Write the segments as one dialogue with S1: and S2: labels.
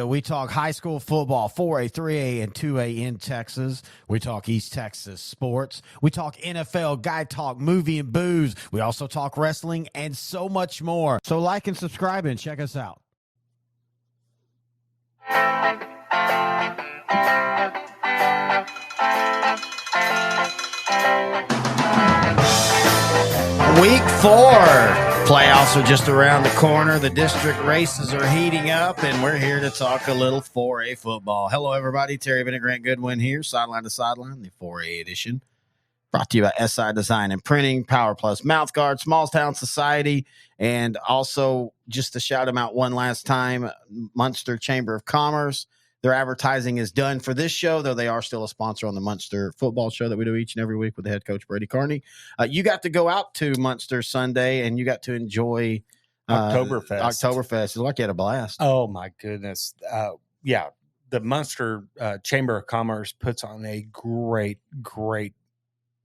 S1: Radio. We talk high school football, 4A, 3A, and 2A in Texas. We talk East Texas sports. We talk NFL, guy talk, movie, and booze. We also talk wrestling and so much more. So like and subscribe and check us out. Week 4. Playoffs are just around the corner. The district races are heating up, and we're here to talk a little 4A football. Hello, everybody. Terry Bennett and Grant Goodwin here, Sideline to Sideline, the 4A edition. Brought to you by SI Design and Printing, Power Plus Mouthguard, Small Town Society, and also just to shout them out one last time, Munster Chamber of Commerce. Their advertising is done for this show, though they are still a sponsor on the Munster football show that we do each and every week with the head coach, Brady Carney. You got to go out to Munster Sunday, and you got to enjoy
S2: Oktoberfest.
S1: Oktoberfest. Look, you had a blast.
S2: Oh, my goodness. Yeah, the Munster Chamber of Commerce puts on a great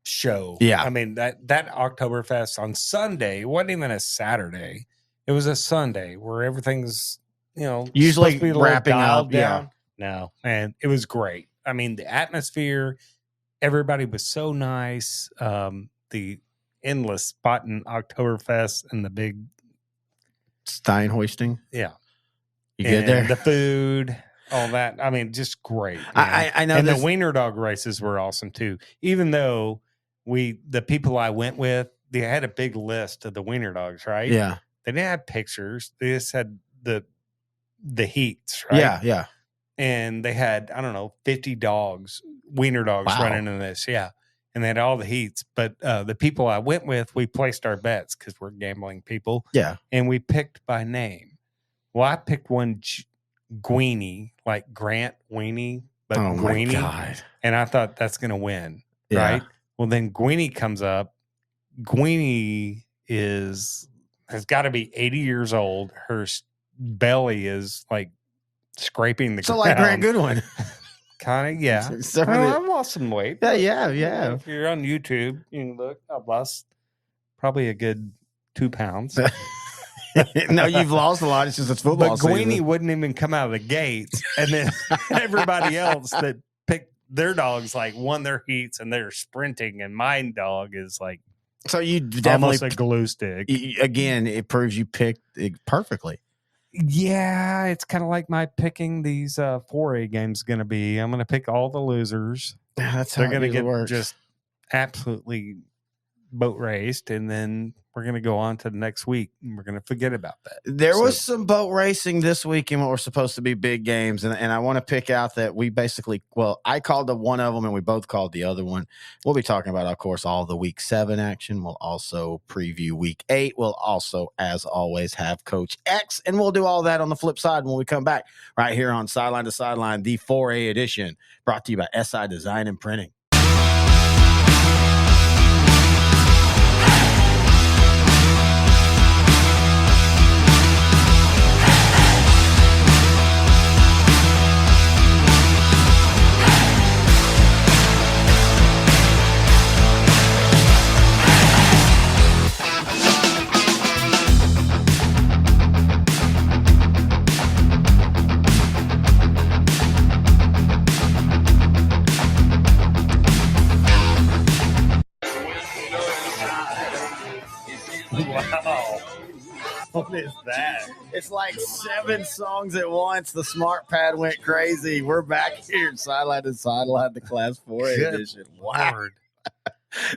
S2: show.
S1: Yeah.
S2: I mean, that Oktoberfest on Sunday wasn't even a Saturday. It was a Sunday where everything's,
S1: usually
S2: wrapping
S1: up.
S2: down. Yeah. No, and it was great. I mean, the atmosphere, everybody was so nice. The endless spot in Oktoberfest and the big
S1: Stein hoisting.
S2: Yeah.
S1: You good there?
S2: The food, all that. I mean, just great.
S1: I know.
S2: And the wiener dog races were awesome too. Even though the people I went with, they had a big list of the wiener dogs, right?
S1: Yeah.
S2: They didn't have pictures. They just had the heats, right?
S1: Yeah, yeah.
S2: And they had, 50 dogs, wiener dogs running in this. Yeah. And they had all the heats. But the people I went with, we placed our bets because we're gambling people.
S1: Yeah.
S2: And we picked by name. Well, I picked one Greenie, like Grant Weenie, but Greenie.
S1: My God.
S2: And I thought that's going to win.
S1: Yeah.
S2: Right. Well, then Greenie comes up. Greenie has got to be 80 years old. Her belly is like scraping the ground.
S1: So like Grant Goodwin.
S2: Kind of, yeah. I lost some weight.
S1: Yeah.
S2: If you're on YouTube, you can look. I lost probably a good 2 pounds.
S1: No, you've lost a lot. It's just it's football season.
S2: But Greenie wouldn't even come out of the gates. And then everybody else that picked their dogs won their heats and they're sprinting. And my dog is
S1: so you definitely
S2: almost a glue stick.
S1: Again, it proves you picked it perfectly.
S2: Yeah, it's kind of like my picking these 4A games going to be. I'm going to pick all the losers.
S1: That's how
S2: they're going to get
S1: works.
S2: Just absolutely boat raced, and then we're going to go on to the next week, and we're going to forget about that.
S1: There was some boat racing this week in what were supposed to be big games, and I want to pick out that we basically, I called the one of them, and we both called the other one. We'll be talking about, of course, all the Week 7 action. We'll also preview Week 8. We'll also, as always, have Coach X, and we'll do all that on the flip side when we come back right here on Sideline to Sideline, the 4A edition, brought to you by SI Design and Printing.
S2: Wow. What is that?
S1: It's like 7 songs at once. The smart pad went crazy. We're back here, Sideline to Sideline, the Class 4A edition. Wow.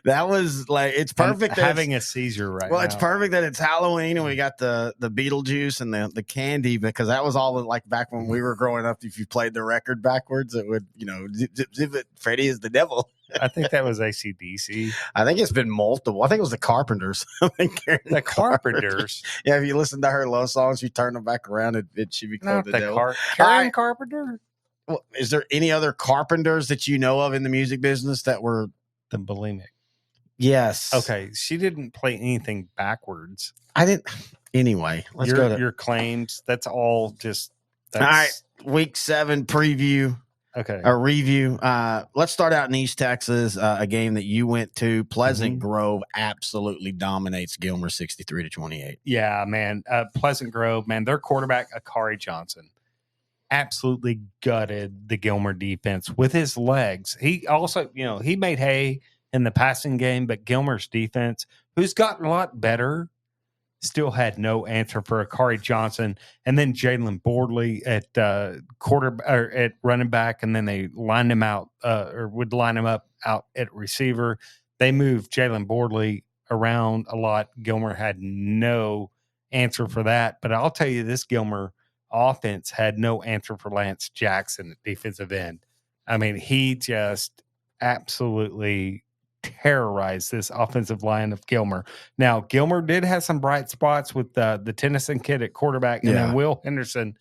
S1: That was it's perfect.
S2: I'm having a seizure right now.
S1: Well, it's perfect that it's Halloween and we got the Beetlejuice and the candy, because that was all back when we were growing up. If you played the record backwards, it would, zip, zip, zip it. Freddy is the devil.
S2: I think that was AC/DC.
S1: I think it's been multiple. I think it was the Carpenters.
S2: The Carpenters.
S1: Yeah, if you listen to her love songs, you turn them back around, it should be called the devil.
S2: Karen Carpenter?
S1: Well, is there any other Carpenters that you know of in the music business that were
S2: the bulimic?
S1: Yes.
S2: Okay, she didn't play anything backwards.
S1: I didn't. Anyway, let's go to
S2: your claims. That's all just.
S1: All right, Week 7 preview.
S2: Okay.
S1: A review. Let's start out in East Texas, a game that you went to. Pleasant Grove absolutely dominates Gilmer 63-28.
S2: Yeah, man. Pleasant Grove, man. Their quarterback, Akari Johnson. absolutely gutted the Gilmer defense with his legs. He also, he made hay in the passing game, but Gilmer's defense, who's gotten a lot better, still had no answer for Akari Johnson, and then Jalen Bordley at at running back, and then they lined him out or would line him up out at receiver. They moved Jalen Bordley around a lot. Gilmer had no answer for that, but I'll tell you, this Gilmer offense had no answer for Lance Jackson at defensive end. I mean, he just absolutely terrorized this offensive line of Gilmer. Now, Gilmer did have some bright spots with the Tennyson kid at quarterback and then Will Henderson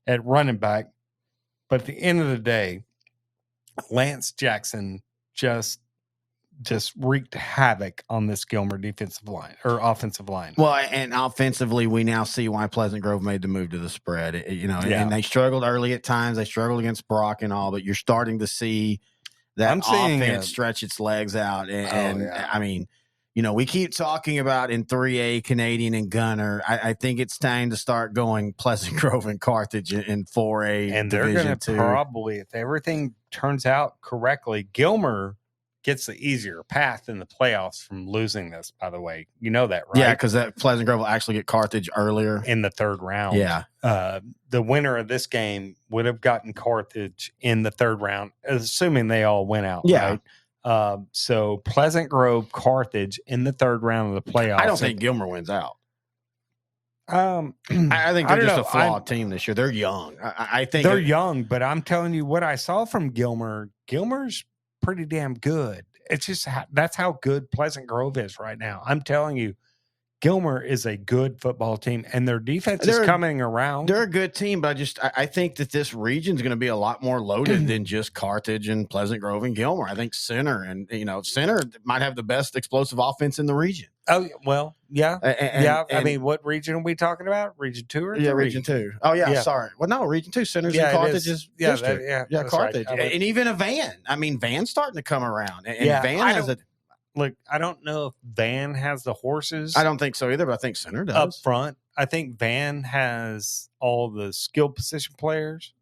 S2: at running back. But at the end of the day, Lance Jackson just wreaked havoc on this Gilmer defensive line or offensive line.
S1: Well, and offensively, we now see why Pleasant Grove made the move to the spread. And they struggled early at times. They struggled against Brock and all, but you're starting to see that offense stretch its legs out. And I mean, we keep talking about in 3A, Canadian and Gunner. I think it's time to start going Pleasant Grove and Carthage in 4A.
S2: And they're going to probably, if everything turns out correctly, Gilmer gets the easier path in the playoffs from losing this, by the way. You know that, right?
S1: Yeah, because that Pleasant Grove will actually get Carthage earlier.
S2: In the third round.
S1: Yeah.
S2: The winner of this game would have gotten Carthage in the third round, assuming they all went out, right? So Pleasant Grove, Carthage in the third round of the playoffs.
S1: I don't think Gilmer wins out. I think they're just a flawed team this year. They're young. I think
S2: they're young, but I'm telling you what I saw from Gilmer. Gilmer's pretty damn good. It's just that's how good Pleasant Grove is right now. I'm telling you, Gilmer is a good football team, and their defense is coming around.
S1: They're a good team, but I think that this region is going to be a lot more loaded than just Carthage and Pleasant Grove and Gilmer. I think Center Center might have the best explosive offense in the region.
S2: Oh, well, yeah. I mean, what region are we talking about? Region 2 or 3?
S1: Yeah, Region 2. Oh, yeah, sorry. Well, no, Region 2. Center's in Carthage's district. Carthage. Right. And even a Van. I mean, Van's starting to come around. And Van has a...
S2: Look, I don't know if Van has the horses.
S1: I don't think so either, but I think Center does.
S2: Up front, I think Van has all the skill position players,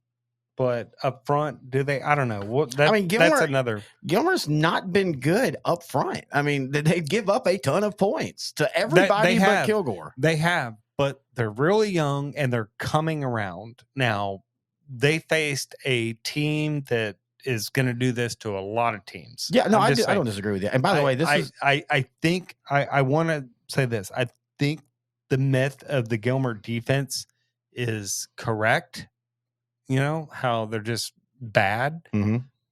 S2: but up front, do they? I don't know. That's another.
S1: Gilmer's not been good up front. I mean, they give up a ton of points to everybody but Kilgore.
S2: They have, but they're really young and they're coming around. Now, they faced a team that is going to do this to a lot of teams.
S1: Yeah, no, I don't disagree with you. And by the way,
S2: I think I want to say this. I think the myth of the Gilmer defense is correct. How they're just bad,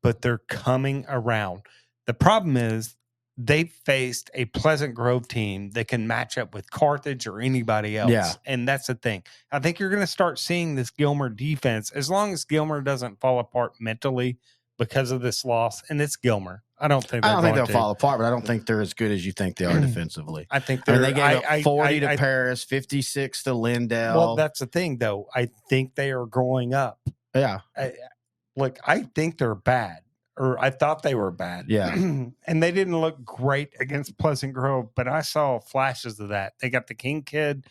S2: but they're coming around. The problem is they faced a Pleasant Grove team that can match up with Carthage or anybody else.
S1: Yeah.
S2: And that's the thing. I think you're going to start seeing this Gilmer defense, as long as Gilmer doesn't fall apart mentally because of this loss, and it's Gilmer. I don't think
S1: they'll fall apart, but I don't think they're as good as you think they are defensively.
S2: I think
S1: they gave up 40 to Paris, 56 to Lindell.
S2: Well, that's the thing, though. I think they are growing up.
S1: Yeah.
S2: I think they're bad, or I thought they were bad.
S1: Yeah.
S2: And they didn't look great against Pleasant Grove, but I saw flashes of that. They got the King kid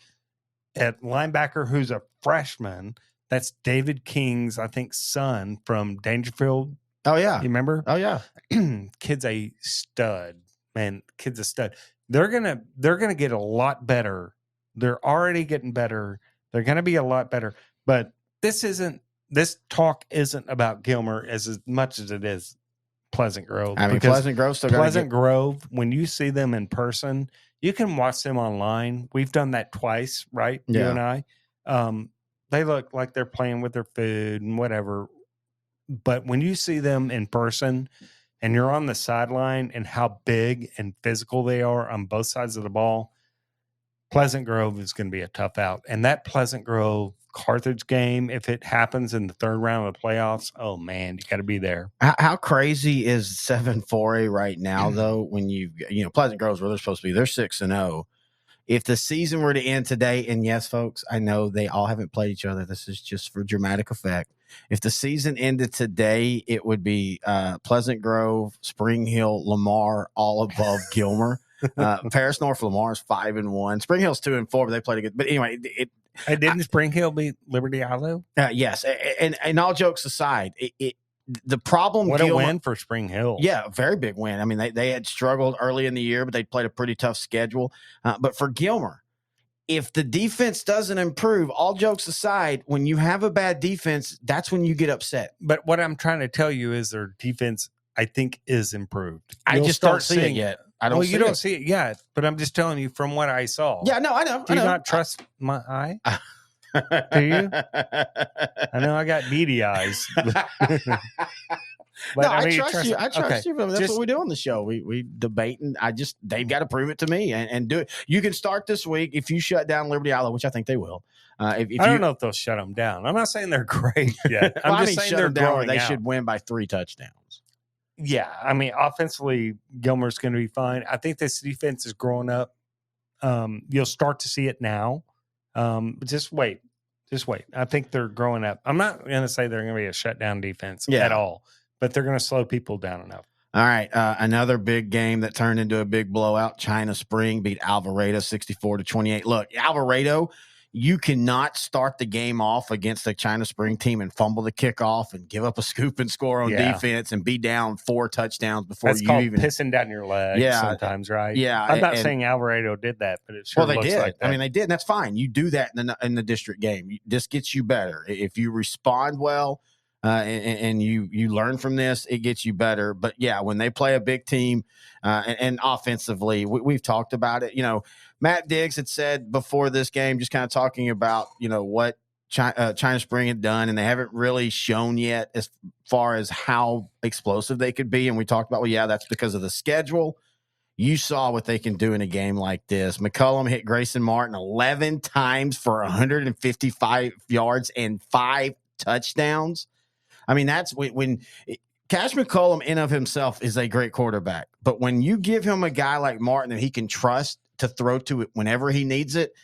S2: at linebacker who's a freshman. That's David King's, I think, son from Dangerfield.
S1: Oh, yeah.
S2: You remember?
S1: Oh, yeah.
S2: Kid's a stud, man. Kid's a stud. They're gonna get a lot better. They're already getting better. They're gonna be a lot better. But this talk isn't about Gilmer as much as it is Pleasant Grove.
S1: I mean, Pleasant
S2: Grove, when you see them in person, you can watch them online. We've done that twice, right?
S1: Yeah.
S2: You and I. They look like they're playing with their food and whatever. But when you see them in person and you're on the sideline and how big and physical they are on both sides of the ball, Pleasant Grove is going to be a tough out. And that Pleasant Grove Carthage game, if it happens in the third round of the playoffs, oh man, you got to be there.
S1: How crazy is 7-4A right now, though? When Pleasant Grove's where they're supposed to be, they're 6-0. If the season were to end today, and yes, folks, I know they all haven't played each other. This is just for dramatic effect. If the season ended today, it would be Pleasant Grove, Spring Hill, Lamar, all above Gilmer. Paris North Lamar is 5-1. Spring Hill's 2-4, but they played good. But anyway,
S2: Hey, didn't Spring Hill beat Liberty Hollow?
S1: Yes, and all jokes aside, the problem.
S2: What a win for Spring Hill!
S1: Yeah, a very big win. I mean, they had struggled early in the year, but they played a pretty tough schedule. But for Gilmer, if the defense doesn't improve, all jokes aside, when you have a bad defense, that's when you get upset.
S2: But what I'm trying to tell you is their defense, I think, is improved.
S1: I just don't see it yet.
S2: You don't see it yet, but I'm just telling you from what I saw.
S1: Yeah, no, I know.
S2: Do you not trust my eye? Do you? I know I got beady eyes.
S1: But no, I trust you. I trust you. That's what we do on the show. We debate, and they've got to prove it to me and do it. You can start this week if you shut down Liberty Island, which I think they will.
S2: I don't know if they'll shut them down. I'm not saying they're great yet. I'm just saying they're growing.
S1: They should win by 3 touchdowns.
S2: Yeah, I mean, offensively, Gilmer's going to be fine. I think this defense is growing up. You'll start to see it now. Just wait. I think they're growing up. I'm not going to say they're going to be a shutdown defense at all, but they're going to slow people down enough.
S1: All right. Another big game that turned into a big blowout. China Spring beat Alvarado 64-28. Look, Alvarado, you cannot start the game off against the China Spring team and fumble the kickoff and give up a scoop and score on defense and be down 4 touchdowns before
S2: That's called pissing down your leg sometimes, right?
S1: Yeah.
S2: I'm not saying Alvarado did that, but it sure looks
S1: did.
S2: like that.
S1: I mean, they did, and that's fine. You do that in the district game. This gets you better. If you respond well, and you learn from this, it gets you better. But yeah, when they play a big team and offensively, we've talked about it. You know, Matt Diggs had said before this game, just kind of talking about, what China Spring had done, and they haven't really shown yet as far as how explosive they could be. And we talked about, that's because of the schedule. You saw what they can do in a game like this. McCullum hit Grayson Martin 11 times for 155 yards and 5 touchdowns. I mean, that's when Cash McCullum in of himself is a great quarterback. But when you give him a guy like Martin that he can trust to throw to it whenever he needs it,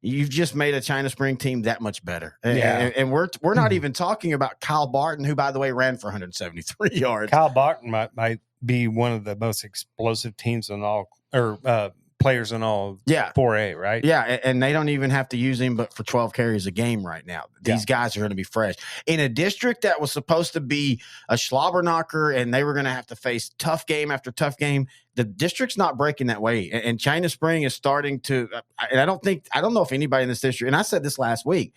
S1: you've just made a China Spring team that much better. And we're not even talking about Kyle Barton, who, by the way, ran for 173 yards.
S2: Kyle Barton might be one of the most explosive teams in all, players in all 4A, right?
S1: Yeah, and they don't even have to use him but for 12 carries a game right now. These guys are going to be fresh. In a district that was supposed to be a slobber knocker and they were going to have to face tough game after tough game, the district's not breaking that way. And China Spring is starting to and I don't know if anybody in this district, and I said this last week,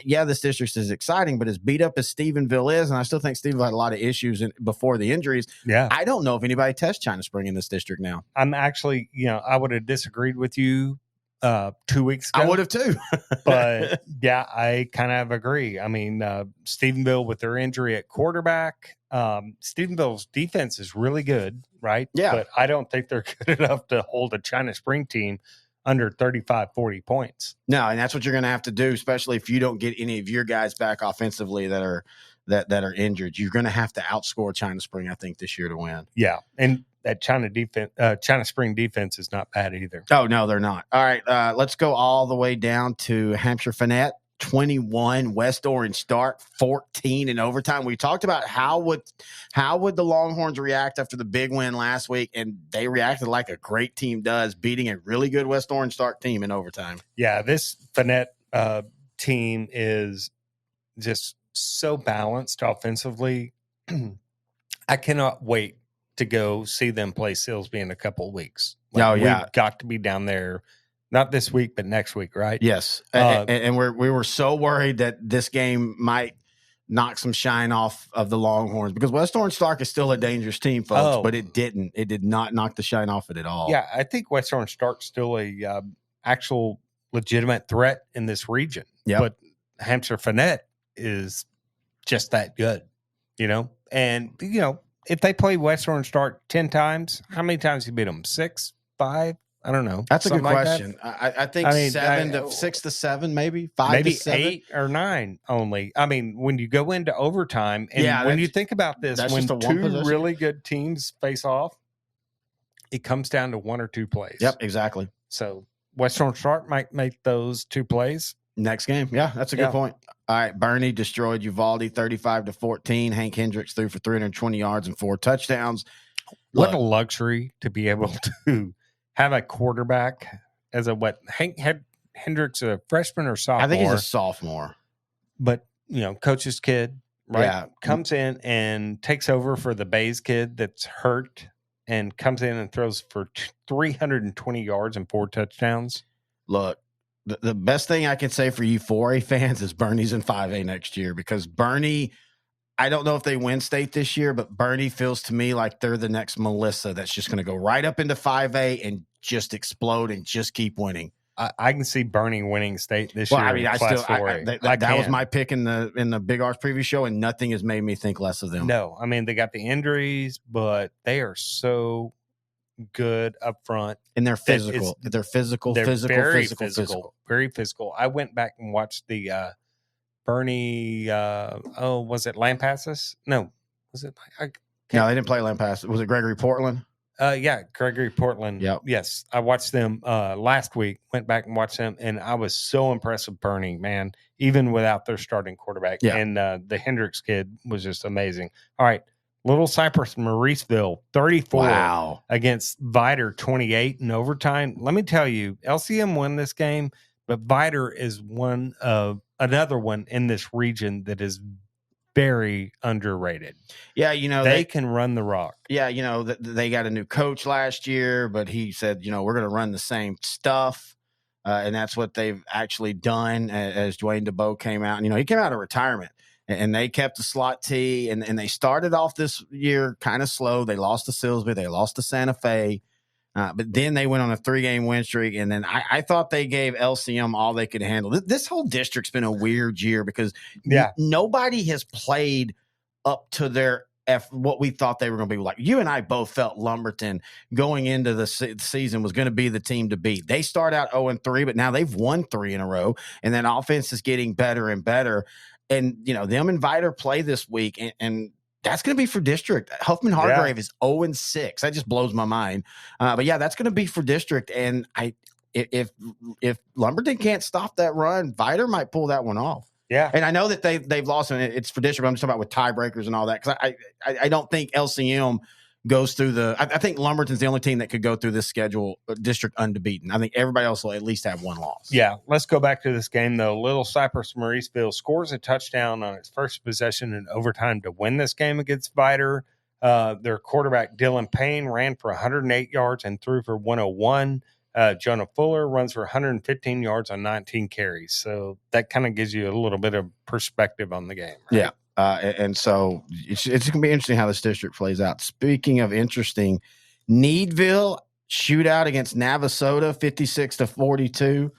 S1: this district is exciting, but as beat up as Stephenville is, and I still think Stephenville had a lot of issues before the injuries. Yeah, I don't know if anybody tests China Spring in this district now.
S2: I'm actually, I would have disagreed with you 2 weeks ago.
S1: I would have too.
S2: But I kind of agree. I mean, Stephenville with their injury at quarterback, Stephenville's defense is really good, right?
S1: Yeah,
S2: but I don't think they're good enough to hold a China Spring team under 35, 40 points.
S1: No, and that's what you're going to have to do, especially if you don't get any of your guys back offensively that are injured. You're going to have to outscore China Spring, I think, this year to win.
S2: Yeah, and that China Spring defense is not bad either.
S1: Oh, no, they're not. All right, let's go all the way down to Hampshire Finette. 21, West Orange Stark 14 in overtime. We talked about how would the Longhorns react after the big win last week, and they reacted like a great team does, beating a really good West Orange Stark team in overtime.
S2: Yeah, this Finette team is just so balanced offensively. I cannot wait to go see them play Silsbee in a couple of weeks. We've got to be down there. Not this week, but next week, right?
S1: Yes. And we were so worried that this game might knock some shine off of the Longhorns because West Orange Stark is still a dangerous team, folks, but it didn't. It did not knock the shine off it at all.
S2: Yeah, I think West Orange Stark's still a actual legitimate threat in this region.
S1: Yeah.
S2: But Hampshire Finette is just that good, And, if they play West Orange Stark 10 times, how many times you beat them? 6, 5? I don't know.
S1: That's a good question. I think 6 to 7, maybe 5
S2: maybe
S1: to 7.
S2: 8 or 9 only. I mean, when you go into overtime, and when you think about this, when two really good teams face off, it comes down to 1 or 2 plays.
S1: Yep, exactly.
S2: So West Orange Stark might make those 2 plays
S1: next game. Yeah, that's a good point. All right, Bernie destroyed Uvalde 35-14. Hank Hendricks threw for 320 yards and 4 touchdowns.
S2: What a luxury to be able to have a quarterback as Hank Hendricks a freshman or sophomore?
S1: I think he's a sophomore.
S2: But, coach's kid, right?
S1: Yeah.
S2: Comes in and takes over for the Bays kid that's hurt and comes in and throws for 320 yards and 4 touchdowns.
S1: Look, the best thing I can say for you 4A fans is Bernie's in 5A next year, because Bernie, I don't know if they win state this year, but Bernie feels to me like they're the next Melissa that's just going to go right up into 5A and just explode and just keep winning.
S2: I can see Bernie winning state this year.
S1: I mean, that was my pick in the Big R's preview show, and nothing has made me think less of them.
S2: No, I mean, they got the injuries, but they are so good up front.
S1: And they're physical. They're physical.
S2: Very physical. I went back and watched the Bernie, was it Lampasas? No. Was it?
S1: No, they didn't play Lampasas. Was it Gregory Portland?
S2: Yeah, Gregory Portland.
S1: Yep.
S2: Yes, I watched them last week. Went back and watched them, and I was so impressed with Bernie, man, even without their starting quarterback.
S1: Yeah.
S2: And the Hendricks kid was just amazing. All right, Little Cypress, Mauriceville, 34 against Vider, 28 in overtime. Let me tell you, LCM won this game, but Vider is another one in this region that is very underrated.
S1: Yeah,
S2: they can run the rock.
S1: Yeah, they got a new coach last year, but he said, we're going to run the same stuff. And that's what they've actually done as Dwayne DeBow came out. And, he came out of retirement, and they kept the slot T, and they started off this year kind of slow. They lost to Silsbee. They lost to Santa Fe. But then they went on a 3-game win streak, and then I thought they gave LCM all they could handle. This whole district's been a weird year because nobody has played up to their what we thought they were going to be. Like, you and I both felt Lumberton going into the season was going to be the team to beat. They start out 0-3, but now they've won 3 in a row, and then offense is getting better and better. And, them and Vider play this week, and that's going to be for district. Huffman Hargrave is 0-6. That just blows my mind. But yeah, that's going to be for district. And if Lumberton can't stop that run, Vider might pull that one off.
S2: Yeah.
S1: And I know that they've lost, and it's for district. But I'm just talking about with tiebreakers and all that, because I don't think LCM goes through I think Lumberton's the only team that could go through this schedule district unbeaten. I think everybody else will at least have one loss.
S2: Yeah, let's go back to this game, though. Little Cypress Mauriceville scores a touchdown on its first possession in overtime to win this game against Vider. Their quarterback, Dylan Payne, ran for 108 yards and threw for 101. Jonah Fuller runs for 115 yards on 19 carries. So that kind of gives you a little bit of perspective on the game. Right?
S1: Yeah. And so it's going to be interesting how this district plays out. Speaking of interesting, Needville shootout against Navasota, 56-42.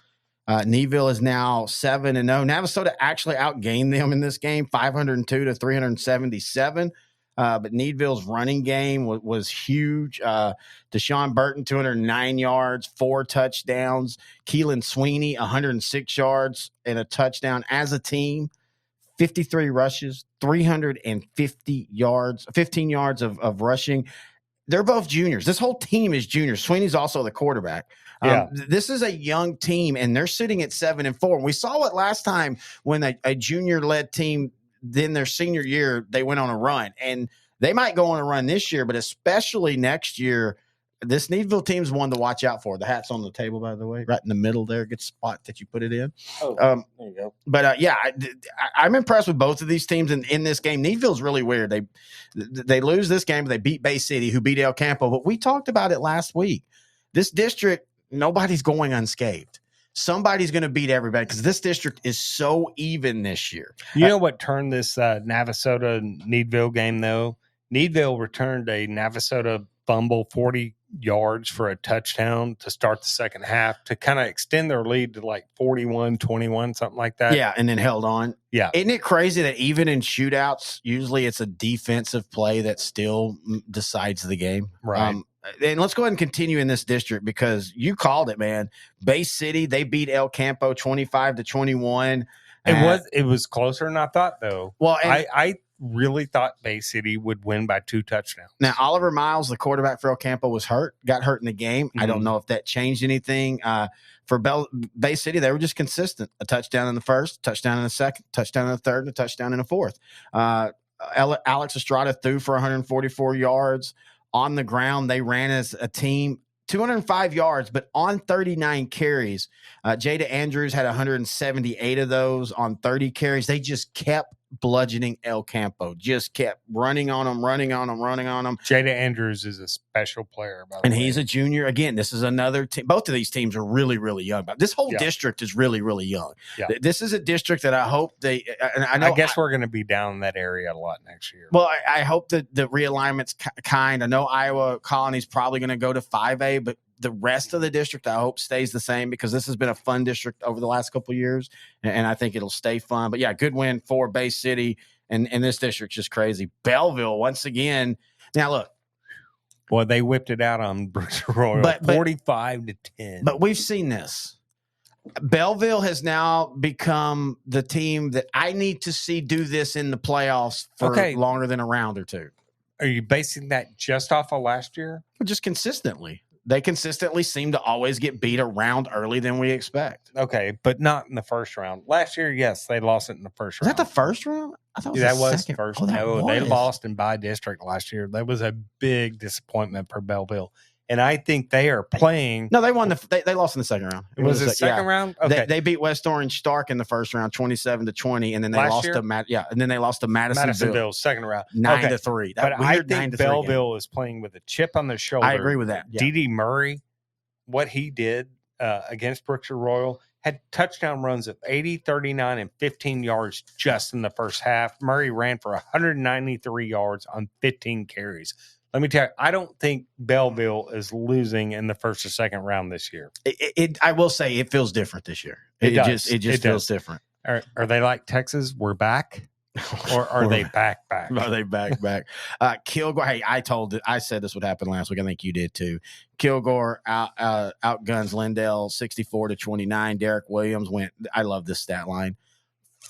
S1: Needville is now 7-0. Navasota actually outgained them in this game, 502-377. But Needville's running game was huge. Deshaun Burton, 209 yards, 4 touchdowns. Keelan Sweeney, 106 yards and a touchdown as a team. 53 rushes, 350 yards, 15 yards of rushing. They're both juniors. This whole team is juniors. Sweeney's also the quarterback. This is a young team, and they're sitting at 7-4. We saw it last time when a junior-led team, then their senior year, they went on a run. And they might go on a run this year, but especially next year, this Needville team's one to watch out for. The hat's on the table, by the way, right in the middle there. Good spot that you put it in.
S2: There you go.
S1: But I'm impressed with both of these teams in this game. Needville's really weird. They lose this game, but they beat Bay City, who beat El Campo. But we talked about it last week. This district, nobody's going unscathed. Somebody's going to beat everybody because this district is so even this year.
S2: You know what turned this Navasota-Needville game, though? Needville returned a Navasota fumble 40 yards for a touchdown to start the second half to kind of extend their lead to like 41-21, something like that.
S1: Yeah, and then held on.
S2: Yeah.
S1: Isn't it crazy that even in shootouts, usually it's a defensive play that still decides the game?
S2: Right.
S1: And let's go ahead and continue in this district because you called it, man. Bay City, they beat El Campo 25-21.
S2: It was closer than I thought, though.
S1: Well,
S2: I really thought Bay City would win by 2 touchdowns.
S1: Now, Oliver Miles, the quarterback for El Campo, got hurt in the game. Mm-hmm. I don't know if that changed anything. For Bay City, they were just consistent. A touchdown in the first, touchdown in the second, touchdown in the third, and a touchdown in the fourth. Alex Estrada threw for 144 yards. On the ground, they ran as a team 205 yards, but on 39 carries. Jada Andrews had 178 of those on 30 carries. They just kept bludgeoning El Campo, just kept running on them.
S2: Jada Andrews is a special player, by the
S1: And
S2: way.
S1: he's a junior. Again, this is another team. Both of these teams are really, really young. But this whole district is really, really young.
S2: Yeah.
S1: This is a district that I hope they and I
S2: guess we're going to be down in that area a lot next year.
S1: Well, I hope that the realignment's kind. I know Iowa Colony's probably going to go to 5A, but the rest of the district, I hope, stays the same because this has been a fun district over the last couple of years, and I think it'll stay fun. But, yeah, good win for Bay City, and this district's just crazy. Belleville, once again. Now, look.
S2: Well, they whipped it out on Brooks Royal, 45-10.
S1: But we've seen this. Belleville has now become the team that I need to see do this in the playoffs for longer than a round or two.
S2: Are you basing that just off of last year?
S1: Just consistently. They consistently seem to always get beat a round early than we expect.
S2: Okay, but not in the first round. Last year, yes, they lost it in the first round.
S1: Was that the first round? I thought
S2: that was the
S1: first.
S2: No, they lost in by district last year. That was a big disappointment for Belleville. And I think they are playing.
S1: No, they won they lost in the second round.
S2: Was it the second round? Okay.
S1: They beat West Orange Stark in the first round, 27-20, and then they lost to Madisonville
S2: second round,
S1: 9-3.
S2: But I think Belleville is playing with a chip on their shoulder.
S1: I agree with that. Yeah.
S2: D.D. Murray, what he did against Brookshire Royal, had touchdown runs of 80, 39, and 15 yards just in the first half. Murray ran for 193 yards on 15 carries. Let me tell you, I don't think Belleville is losing in the first or second round this year.
S1: I will say it feels different this year. It just feels different.
S2: Are they like Texas? We're back, or are they back?
S1: Are they back? Kilgore. Hey, I said this would happen last week. I think you did too. Kilgore outguns Lindale 64-29. Derek Williams went. I love this stat line.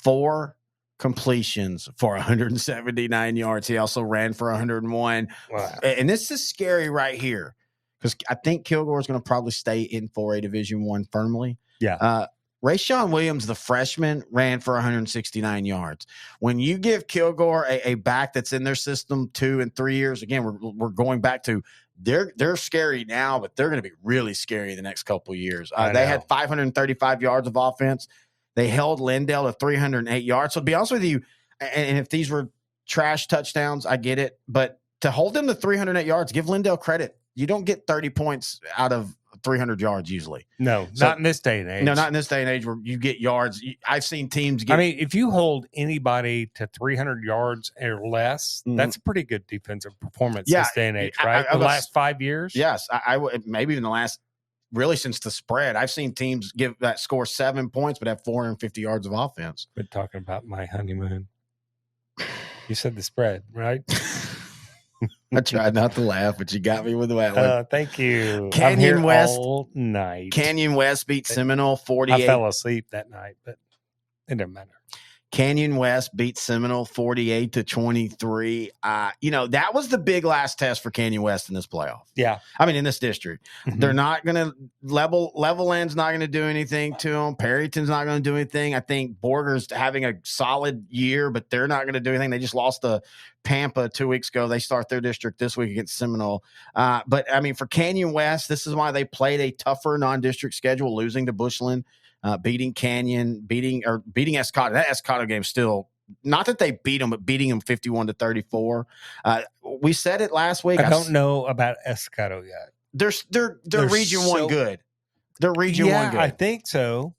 S1: 4 completions for 179 yards. He also ran for 101. Wow. And this is scary right here because I think Kilgore is going to probably stay in 4A Division I firmly.
S2: Yeah.
S1: Rayshawn Williams, the freshman, ran for 169 yards. When you give Kilgore a back that's in their system 2 and 3 years, again, we're going back to they're scary now, but they're going to be really scary the next couple of years. They had 535 yards of offense. They held Lindale to 308 yards. So to be honest with you, and if these were trash touchdowns, I get it. But to hold them to 308 yards, give Lindale credit. You don't get 30 points out of 300 yards usually.
S2: No, not in this day and age.
S1: No, not in this day and age where you get yards. I've seen teams get.
S2: I mean, if you hold anybody to 300 yards or less, that's a pretty good defensive performance this day and age, right? The last 5 years?
S1: Yes. I would maybe even the last. Really, since the spread, I've seen teams give that score 7 points, but have 450 yards of offense.
S2: We're talking about my honeymoon. You said the spread, right?
S1: I tried not to laugh, but you got me with that one.
S2: Thank you.
S1: Canyon West
S2: all night.
S1: Canyon West beat Seminole 48.
S2: I fell asleep that night, but it doesn't matter.
S1: Canyon West beat Seminole 48-23. That was the big last test for Canyon West in this playoff.
S2: Yeah.
S1: I mean, in this district. Mm-hmm. They're not going to Level Land's not going to do anything to them. Perryton's not going to do anything. I think Borger's having a solid year, but they're not going to do anything. They just lost to Pampa 2 weeks ago. They start their district this week against Seminole. But I mean, for Canyon West, this is why they played a tougher non-district schedule, losing to Bushland. Beating Canyon, beating Escoto. That Escoto game still, not that they beat them, but beating them 51-34. We said it last week.
S2: I don't know about Escoto yet.
S1: They're Region 1 good. They're Region 1 good.
S2: I think so.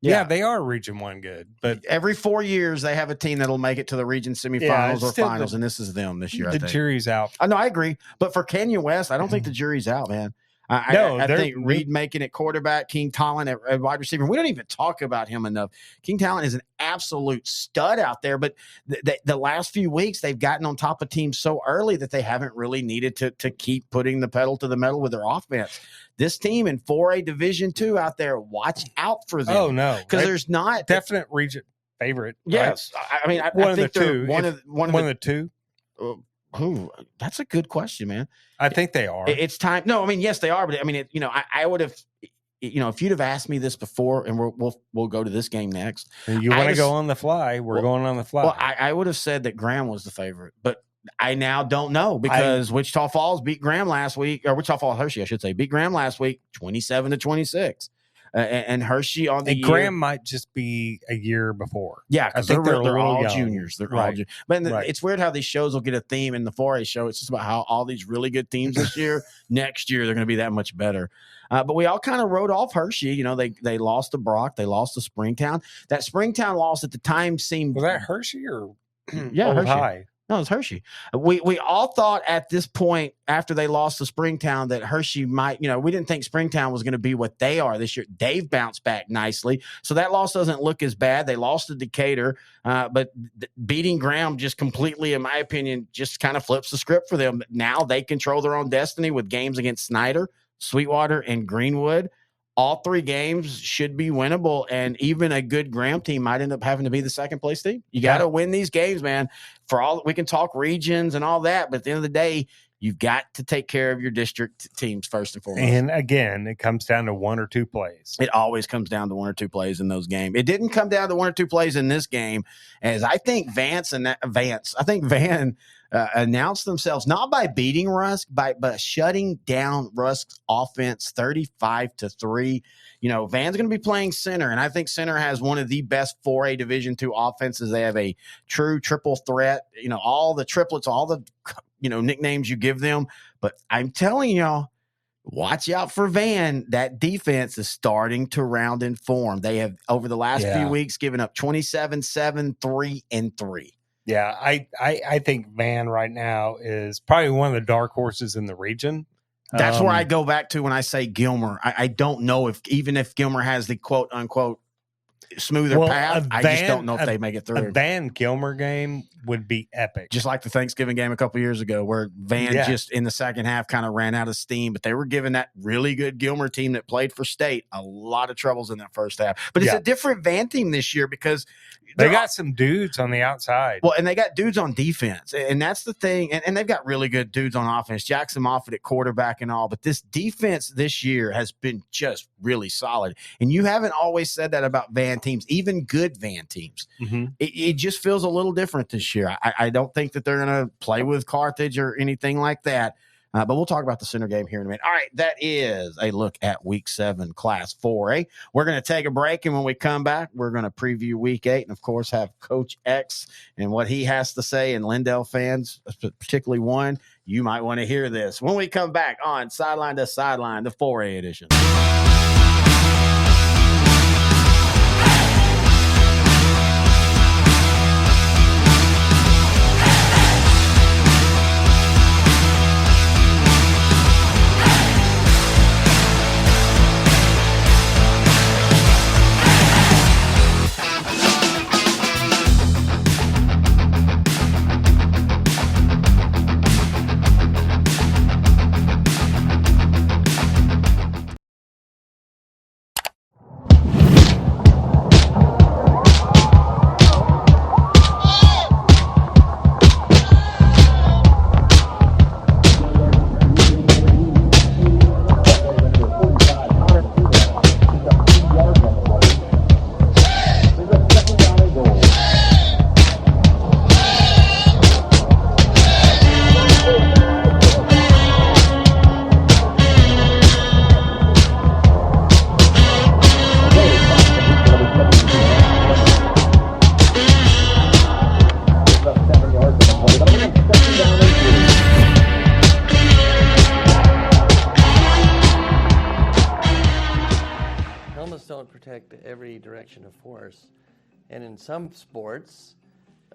S2: Yeah, they are Region 1 good. But
S1: every 4 years they have a team that'll make it to the region semifinals or finals, and this is them this year.
S2: The jury's out.
S1: I know, I agree. But for Canyon West, I don't think the jury's out, man. I think Reed making it quarterback, King Talent at wide receiver. We don't even talk about him enough. King Talent is an absolute stud out there, but the last few weeks they've gotten on top of teams so early that they haven't really needed to keep putting the pedal to the metal with their offense. This team in 4A Division II out there, watch out for them.
S2: Oh, no.
S1: Because there's not
S2: definite region favorite.
S1: Yes. Right? I mean, I think they're one of
S2: the two.
S1: Ooh, that's a good question, man.
S2: I think they are.
S1: It's time. No, I mean, yes, they are. But I mean, I would have, if you'd have asked me this before, and we'll go to this game next.
S2: You want to go on the fly? We're going on the fly.
S1: Well, I would have said that Graham was the favorite, but I now don't know because Wichita Falls beat Graham last week, or Wichita Falls Hershey, I should say, beat Graham last week, 27-26. And Hershey on the year.
S2: Graham might just be a year before.
S1: Yeah, because they're all
S2: young.
S1: juniors. They're
S2: right.
S1: all juniors. But it's weird how these shows will get a theme in the 4A show. It's just about how all these really good teams this year, next year, they're going to be that much better. But we all kind of wrote off Hershey. You know, they lost to Brock. They lost to Springtown. That Springtown loss at the time seemed...
S2: Was that Hershey or
S1: yeah, Hershey.
S2: High?
S1: No, it's Hershey. We all thought at this point after they lost to Springtown that Hershey might, we didn't think Springtown was going to be what they are this year. They've bounced back nicely. So that loss doesn't look as bad. They lost to Decatur, but beating Graham just completely, in my opinion, just kind of flips the script for them. Now they control their own destiny with games against Snyder, Sweetwater, and Greenwood. All 3 games should be winnable, and even a good Graham team might end up having to be the second place team. You got to win these games, man. For all we can talk regions and all that, but at the end of the day, you've got to take care of your district teams first and foremost.
S2: And again, it comes down to 1 or 2 plays.
S1: It always comes down to 1 or 2 plays in those games. It didn't come down to 1 or 2 plays in this game, as I think Van announced themselves not by beating Rusk, but shutting down Rusk's offense 35-3. Van's going to be playing center, and I think center has one of the best 4A Division II offenses. They have a true triple threat. All the triplets, all the nicknames you give them. But I'm telling y'all, watch out for Van. That defense is starting to round in form. They have over the last few weeks given up 27-7, 3, and 3.
S2: Yeah, I think Van right now is probably one of the dark horses in the region.
S1: That's where I go back to when I say Gilmer. I don't know if Gilmer has the quote unquote smoother path. I just don't know if they make it through.
S2: A Van Gilmer game would be epic.
S1: Just like the Thanksgiving game a couple years ago where Van just in the second half kind of ran out of steam, but they were giving that really good Gilmer team that played for state a lot of troubles in that first half. But it's a different Van team this year because
S2: they got some dudes on the outside.
S1: Well, and they got dudes on defense, and that's the thing. And they've got really good dudes on offense. Jackson Moffitt at quarterback and all. But this defense this year has been just really solid. And you haven't always said that about Van teams, even good Van teams.
S2: Mm-hmm.
S1: It just feels a little different this year. I don't think that they're going to play with Carthage or anything like that. But we'll talk about the center game here in a minute. All right, that is a look at Week 7, Class 4A. We're going to take a break, and when we come back, we're going to preview Week 8 and, of course, have Coach X and what he has to say. And Lindell fans, particularly one, you might want to hear this when we come back on Sideline to Sideline, the 4A edition.
S3: Every direction of force, and in some sports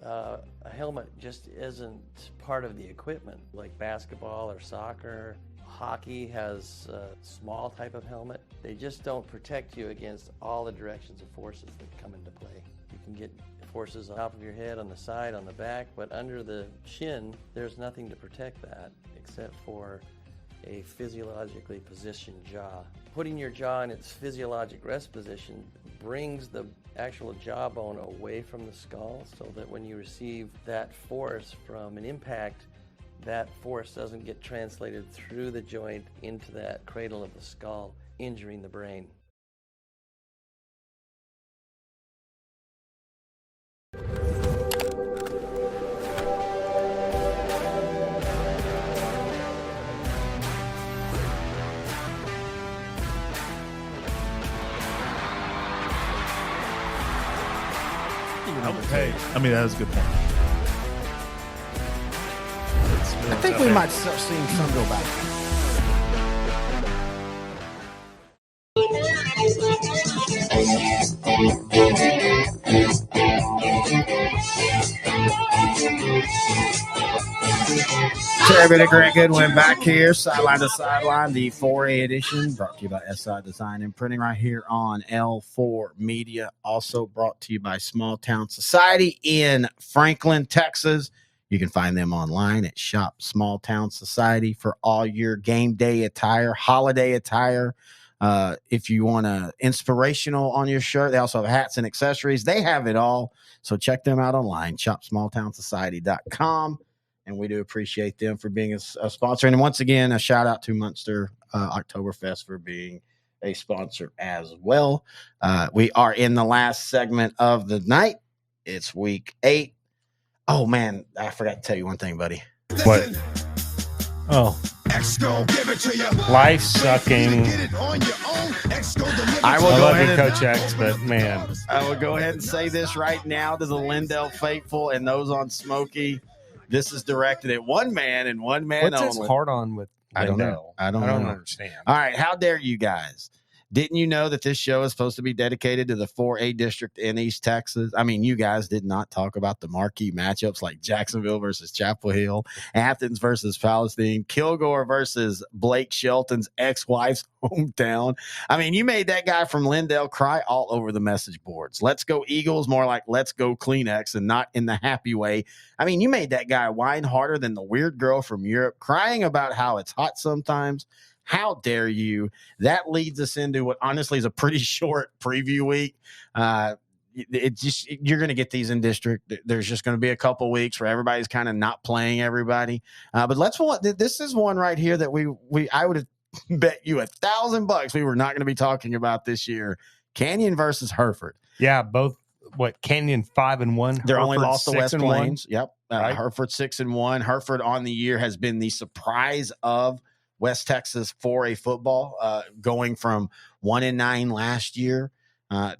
S3: a helmet just isn't part of the equipment, like basketball or soccer. Hockey has a small type of helmet. They just don't protect you against all the directions of forces that come into play. You can get forces on top of your head, on the side, on the back, but under the chin there's nothing to protect that except for a physiologically positioned jaw. Putting your jaw in its physiologic rest position brings the actual jawbone away from the skull, so that when you receive that force from an impact, that force doesn't get translated through the joint into that cradle of the skull, injuring the brain.
S4: Hey, I mean, that is a good point.
S1: I think we might start seeing some go back. Terry Bennett and Grant Goodwin back here, sideline to sideline, the 4A edition, brought to you by SI Design and Printing right here on L4 Media. Also brought to you by Small Town Society in Franklin, Texas. You can find them online at Shop Small Town Society for all your game day attire, holiday attire. If you want inspirational on your shirt, they also have hats and accessories. They have it all. So check them out online, shopsmalltownsociety.com. And we do appreciate them for being a sponsor. And once again, a shout out to Munster Oktoberfest for being a sponsor as well. We are in the last segment of the night. It's week 8. Oh, man, I forgot to tell you one thing, buddy.
S2: What? Oh. Life sucking.
S1: I
S2: love you, Coach X, but man.
S1: I will go ahead and say this right now to the Lindell faithful and those on Smokey. This is directed at one man and one man
S2: What's
S1: only.
S2: What's his heart on with Lindell?
S1: I don't
S2: understand.
S1: All right, how dare you guys? Didn't you know that this show is supposed to be dedicated to the 4A district in East Texas? I mean, you guys did not talk about the marquee matchups like Jacksonville versus Chapel Hill, Athens versus Palestine, Kilgore versus Blake Shelton's ex-wife's hometown. I mean, you made that guy from Lindell cry all over the message boards. Let's go Eagles, more like let's go Kleenex, and not in the happy way. I mean, you made that guy whine harder than the weird girl from Europe, crying about how it's hot sometimes. How dare you? That leads us into what honestly is a pretty short preview week. You're going to get these in district. There's just going to be a couple weeks where everybody's kind of not playing everybody. But this is one right here that I would have bet you $1,000 we were not going to be talking about this year. Canyon versus Hereford.
S2: Yeah, both. What, Canyon 5-1?
S1: They're only lost to West Plains. Yep.
S2: Right.
S1: Hereford 6-1. Hereford on the year has been the surprise of West Texas 4A football, going from 1-9 last year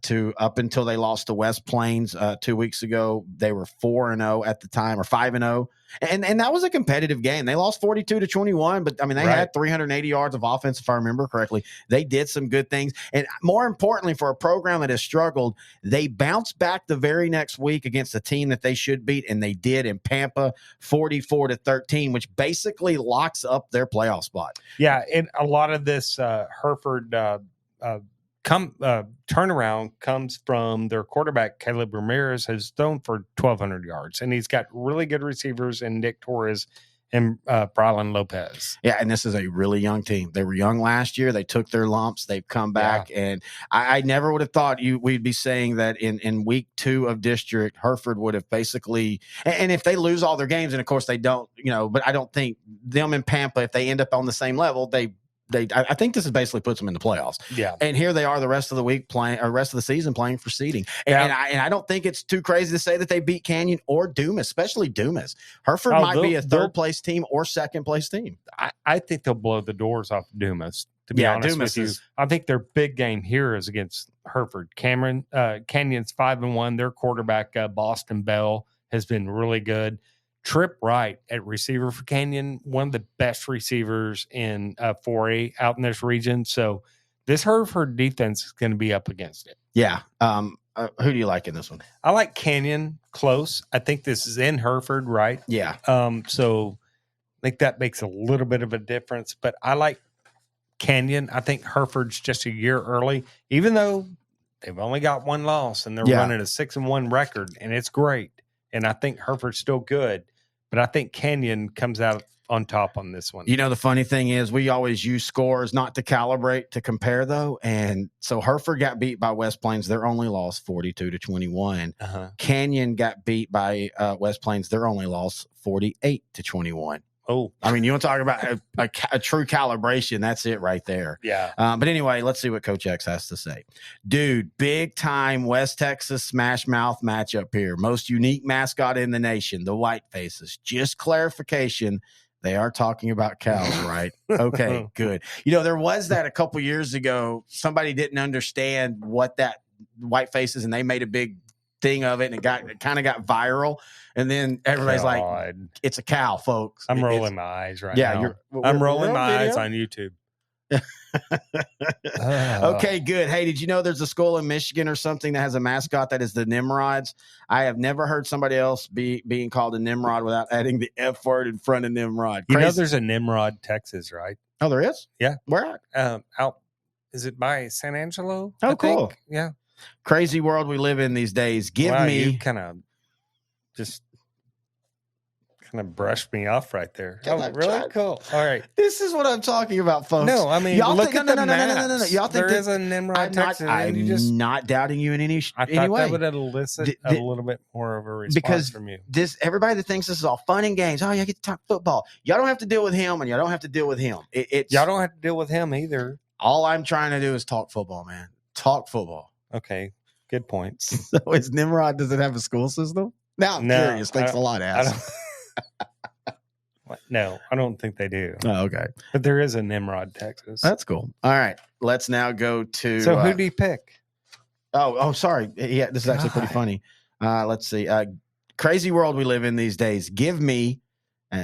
S1: to up until they lost to West Plains 2 weeks ago. They were 4-0 at the time, or 5-0, and that was a competitive game. They lost 42-21, but I mean they had 380 yards of offense, if I remember correctly. They did some good things, and more importantly, for a program that has struggled, they bounced back the very next week against a team that they should beat, and they did in Pampa, 44-13, which basically locks up their playoff spot.
S2: Yeah, and a lot of this Hereford turnaround comes from their quarterback, Caleb Ramirez, has thrown for 1,200 yards, and he's got really good receivers in Nick Torres and Brylan Lopez.
S1: Yeah, and this is a really young team. They were young last year. They took their lumps. They've come back, and I never would have thought we'd be saying that in week 2 of district, Hereford would have basically – and if they lose all their games, and of course they don't, but I don't think them and Pampa, if they end up on the same level, I think this basically puts them in the playoffs.
S2: Yeah.
S1: And here they are the rest of the week playing, or rest of the season playing for seeding. And I don't think it's too crazy to say that they beat Canyon or Dumas, especially Dumas. Hereford might be a third-place team or second-place team.
S2: I think they'll blow the doors off Dumas, to be honest with you. I think their big game here is against Hereford. Canion's 5-1. Their quarterback, Boston Bell, has been really good. Trip Wright at receiver for Canyon, one of the best receivers in 4A out in this region. So this Hereford defense is going to be up against it.
S1: Yeah. Who do you like in this one?
S2: I like Canyon close. I think this is in Hereford, right?
S1: Yeah.
S2: So I think that makes a little bit of a difference. But I like Canyon. I think Hereford's just a year early, even though they've only got one loss and they're running a 6-1 record, and it's great. And I think Hereford's still good. But I think Canyon comes out on top on this one.
S1: The funny thing is we always use scores not to calibrate, to compare, though. And so Hereford got beat by West Plains. Their only loss, 42-21. Canyon got beat by West Plains. Their only loss, 48-21.
S2: Oh,
S1: I mean, you want to talk about a true calibration? That's it right there.
S2: Yeah.
S1: But anyway, let's see what Coach X has to say. Dude, big time West Texas smash mouth matchup here. Most unique mascot in the nation, the White Faces. Just clarification. They are talking about cows, right? Okay, good. There was that a couple years ago. Somebody didn't understand what that White Faces, and they made a big thing of it, and it kind of got viral. And then everybody's like,
S2: God.
S1: "It's a cow, folks."
S2: I'm
S1: It's-
S2: rolling my eyes right
S1: yeah,
S2: now.
S1: we're
S2: I'm rolling
S1: on
S2: my eyes
S1: video?
S2: on YouTube.
S1: Okay, good. Hey, did you know there's a school in Michigan or something that has a mascot that is the Nimrods? I have never heard somebody else being called a Nimrod without adding the F word in front of Nimrod.
S2: You know,
S1: Crazy.
S2: there's a Nimrod, Texas, right?
S1: Oh, there is?
S2: Yeah.
S1: Where at?
S2: Out. Is it by San Angelo?
S1: Oh,
S2: I think?
S1: cool.
S2: Yeah.
S1: Crazy world we live in these days.
S2: Wow,
S1: me.
S2: You kind of just brushed me off right there.
S1: Yeah,
S2: Oh,
S1: I've
S2: really?
S1: tried.
S2: Cool. All right.
S1: This is what I'm talking about, folks.
S2: No, I mean,
S1: Y'all
S2: look
S1: think-
S2: at
S1: no,
S2: the
S1: no, no,
S2: maps.
S1: no, no, no, no. Y'all think
S2: there
S1: that-
S2: is a Nimrod,
S1: I'm
S2: Texas, and
S1: I'm
S2: you just.
S1: not doubting you in any
S2: I thought
S1: way.
S2: that would elicit a little bit more of a response
S1: because
S2: from you.
S1: Everybody that thinks this is all fun and games. Oh, you get to talk football. Y'all don't have to deal with him, and y'all don't have to deal with him. It's
S2: Y'all don't have to deal with him either.
S1: all I'm trying to do is talk football, man. Talk football.
S2: Okay, good points.
S1: So is Nimrod? Does it have a school system? Now I'm
S2: No,
S1: curious. Thanks a lot,
S2: I
S1: ass.
S2: don't. No, I don't think they do.
S1: Oh, okay,
S2: But there is a Nimrod, Texas.
S1: that's cool. All right, let's now go to.
S2: So who do you pick?
S1: Oh, sorry. Yeah, this is actually pretty
S2: God.
S1: funny. Let's see. Crazy world we live in these days. Give me